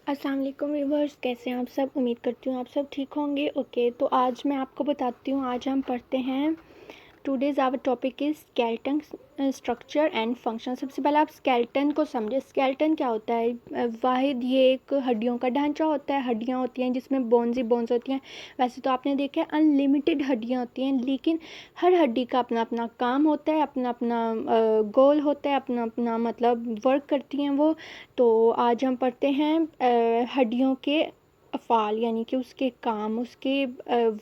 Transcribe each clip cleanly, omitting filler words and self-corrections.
अस्सलाम वालेकुम व्यूअर्स, कैसे हैं आप सब। उम्मीद करती हूँ आप सब ठीक होंगे। ओके, तो आज मैं आपको बताती हूँ, आज हम पढ़ते हैं today's our topic is skeleton structure and function. सबसे पहले आप स्केलेटन को समझे। स्केलेटन क्या होता है? वाहिद ये एक हड्डियों का ढांचा होता है। हड्डियाँ होती हैं जिसमें बोन्स ही बोन्स होती हैं। वैसे तो आपने देखा है अनलिमिटेड हड्डियाँ होती हैं, लेकिन हर हड्डी का अपना अपना काम होता है, अपना अपना गोल होता है, अपना अपना मतलब वर्क करती हैं वो। तो आज हम पढ़ते हैं हड्डियों के अफ़ाल, यानी कि उसके काम, उसके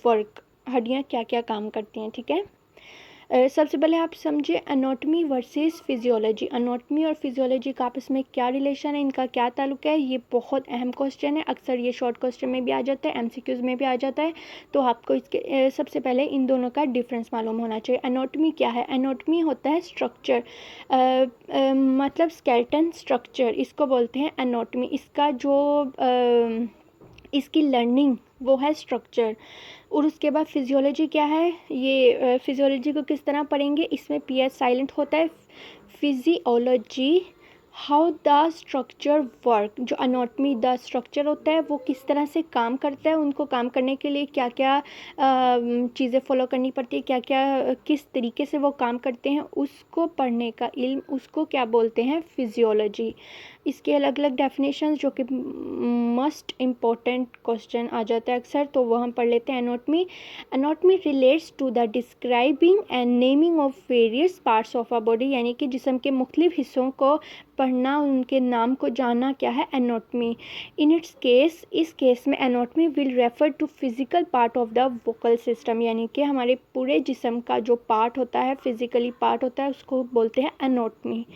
वर्क, हड्डियाँ क्या क्या काम करती हैं। ठीक है, सबसे पहले आप समझे एनाटॉमी वर्सेस फिजियोलॉजी। एनाटॉमी और फिजियोलॉजी का आपस में क्या रिलेशन है, इनका क्या ताल्लुक है, ये बहुत अहम क्वेश्चन है। अक्सर ये शॉर्ट क्वेश्चन में भी आ जाता है, एमसीक्यूज़ में भी आ जाता है। तो आपको इसके सबसे पहले इन दोनों का डिफरेंस मालूम होना चाहिए। एनाटॉमी क्या है? एनाटॉमी होता है स्ट्रक्चर, मतलब स्केलेटन स्ट्रक्चर, इसको बोलते हैं एनाटॉमी। इसका जो इसकी लर्निंग वो है स्ट्रक्चर। और उसके बाद फिजियोलॉजी क्या है? ये फिजियोलॉजी को किस तरह पढ़ेंगे, इसमें पी एस साइलेंट होता है। Physiology how the structure work, जो अनाटमी द स्ट्रक्चर होता है वो किस तरह से काम करता है, उनको काम करने के लिए क्या क्या चीज़ें फॉलो करनी पड़ती है, क्या क्या किस तरीके से वो काम करते हैं, उसको पढ़ने का इल्म, उसको क्या बोलते हैं? फिजियोलॉजी। इसके अलग अलग डेफिनेशंस जो कि मस्ट इम्पोर्टेंट क्वेश्चन आ जाता है अक्सर, तो वो हम पढ़ लेते हैं। Anatomy. Anatomy relates to the describing and naming of various parts of a body, यानी कि जिस्म के मुख्तलिफ हिस्सों को पढ़ना, उनके नाम को जानना क्या है? एनाटॉमी। इन इट्स केस, इस केस में anatomy will refer to physical part of the vocal system, यानी कि हमारे पूरे जिस्म का जो पार्ट होता है, फिजिकली पार्ट होता है, उसको बोलते हैं anatomy.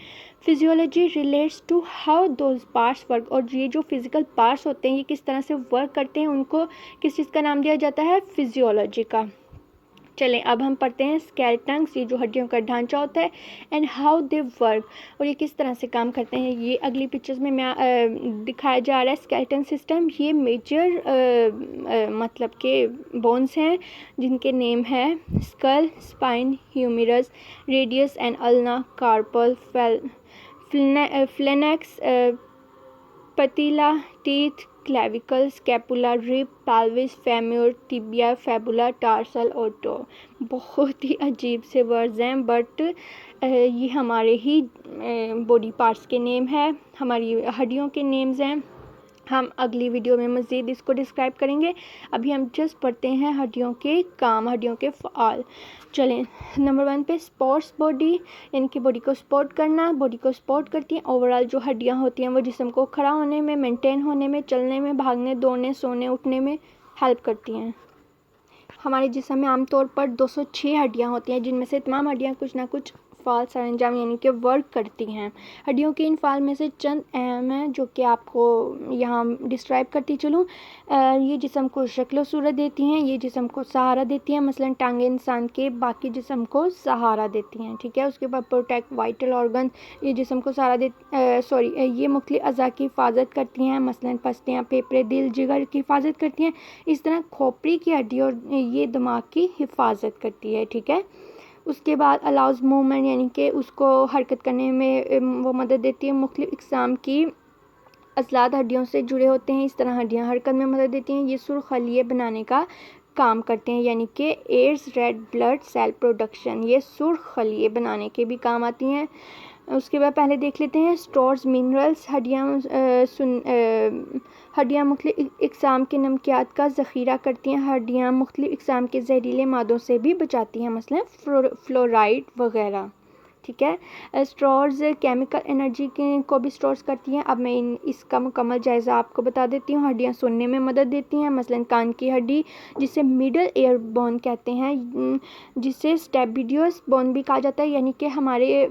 Physiology relates to how those parts work, और ये जो फिजिकल पार्ट्स होते हैं ये किस तरह से वर्क करते हैं, उनको किस चीज़ का नाम दिया जाता है? फिजियोलॉजी का। चलें, अब हम पढ़ते हैं स्केलेटन्स, ये जो हड्डियों का ढांचा होता है, एंड हाउ दे वर्क, और ये किस तरह से काम करते हैं। ये अगली पिक्चर्स में मैं दिखाया जा रहा है स्केलेटन सिस्टम। ये मेजर मतलब के बोन्स हैं जिनके नेम है skull, spine, humerus, radius and ulna, carpal, phalanx, patella, teeth, clavicle, scapula, rib, pelvis, femur, tibia, fibula, tarsal और टो। बहुत ही अजीब से वर्ड्स हैं, बट ये हमारे ही बॉडी पार्ट्स के नेम है, हमारी हड्डियों के नेम्स हैं। हम अगली वीडियो में मज़ीद इसको डिस्क्राइब करेंगे। अभी हम जस्ट पढ़ते हैं हड्डियों के काम, हड्डियों के फ़ाल। चलें, नंबर 1 पे स्पोर्ट्स बॉडी, यानी कि बॉडी को सपोर्ट करना। बॉडी को सपोर्ट करती हैं ओवरऑल जो हड्डियां होती हैं, वो जिस्म को खड़ा होने में, मेंटेन होने में, चलने में, भागने, दौड़ने, सोने, उठने में हेल्प करती हैं। हमारे जिस्म में आमतौर पर 206 हड्डियां होती हैं, जिनमें से तमाम हड्डियां कुछ ना कुछ फ़ाल सरंजाम यानी कि वर्क करती हैं। हड्डियों के इन फ़ाल में से चंद अहम हैं जो कि आपको यहाँ डिस्क्राइब करती चलूँ। ये जिस्म को शक्ल सूरत देती हैं, ये जिस्म को सहारा देती हैं, मसलन टांगें इंसान के बाकी जिस्म को सहारा देती हैं। ठीक है, उसके बाद प्रोटेक्ट वाइटल ऑर्गन, ये जिस्म को सहारा ये मुख्तलिफ अज़ा की हिफाजत करती हैं, मसलन पस्तियाँ, फेफड़े, दिल, जिगर की हिफाजत करती हैं। इस तरह खोपड़ी की हड्डी और ये दिमाग की हिफाजत करती है। ठीक है, उसके बाद अलाउज मूवमेंट, यानी कि उसको हरकत करने में वो मदद देती है। मुख्तलिफ इक़साम की अज़लात हड्डियों से जुड़े होते हैं, इस तरह हड्डियाँ हरकत में मदद देती हैं। ये सुर्ख खलिए बनाने का काम करते हैं, यानी कि aids red blood cell production, ये सुर्ख खलिए बनाने के भी काम आती हैं। उसके बाद पहले देख लेते हैं स्टोर्स मिनरल्स। हड्डियाँ मुख्तलिफ इक़साम के नमकियात का ज़ख़ीरा करती हैं। हड्डियाँ मुख्तलिफ इक़साम के जहरीले मादों से भी बचाती हैं, मसलन फ्लोराइड वगैरह। ठीक है, स्टोर्स केमिकल एनर्जी को भी स्टोर्स करती हैं। अब मैं इसका मुकम्मल जायज़ा आपको बता देती हूँ। हड्डियाँ सुनने में मदद देती हैं, मसलन कान की हड्डी जिसे मिडल ईयर बोन कहते हैं, जिसे स्टेबिडियस बोन भी कहा जाता है, यानी कि हमारे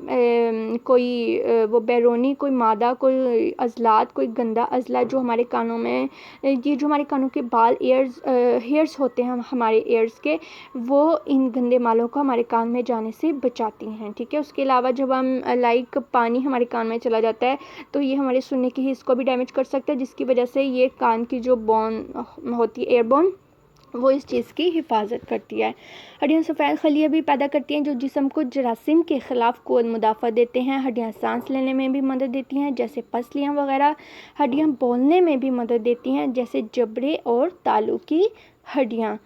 कोई वो बैरूनी कोई मादा, कोई अज़लात, कोई गंदा अज़ला जो हमारे कानों में, ये जो हमारे कानों के बाल हेयर्स होते हैं हमारे ईयर्स के, वो इन गंदे मालों को हमारे कान में जाने से बचाती हैं। ठीक है, उसके अलावा जब हम लाइक पानी हमारे कान में चला जाता है तो ये हमारे सुनने के हिस्से को भी डैमेज कर सकता है, जिसकी वजह से ये कान की जो बोन होती है, एयर बोन, वो इस चीज़ की हिफाजत करती है। हड्डियाँ सफ़ेद खलिया भी पैदा करती हैं जो जिस्म को जरासीम के ख़िलाफ़ क़ुव्वत मुदाफ़ा देते हैं। हड्डियाँ सांस लेने में भी मदद देती हैं जैसे पसलियाँ वगैरह। हड्डियाँ बोलने में भी मदद देती हैं जैसे जबड़े और तालू की हड्डियाँ।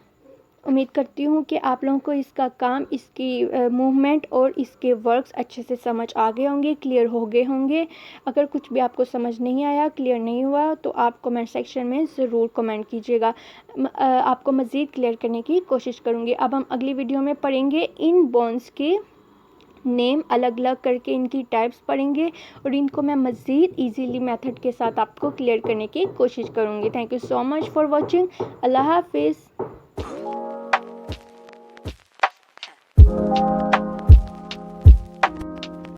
उम्मीद करती हूँ कि आप लोगों को इसका काम, इसकी मूवमेंट और इसके वर्क्स अच्छे से समझ आ गए होंगे, क्लियर हो गए होंगे। अगर कुछ भी आपको समझ नहीं आया, क्लियर नहीं हुआ, तो आप कमेंट सेक्शन में ज़रूर कमेंट कीजिएगा। आपको मज़ीद क्लियर करने की कोशिश करूँगी। अब हम अगली वीडियो में पढ़ेंगे इन बोन्स के नेम, अलग अलग करके इनकी टाइप्स पढ़ेंगे और इनको मैं मज़ीद इजीली मेथड के साथ आपको क्लियर करने की कोशिश करूँगी। Thank you so much for watching. अल्लाह हाफिज़।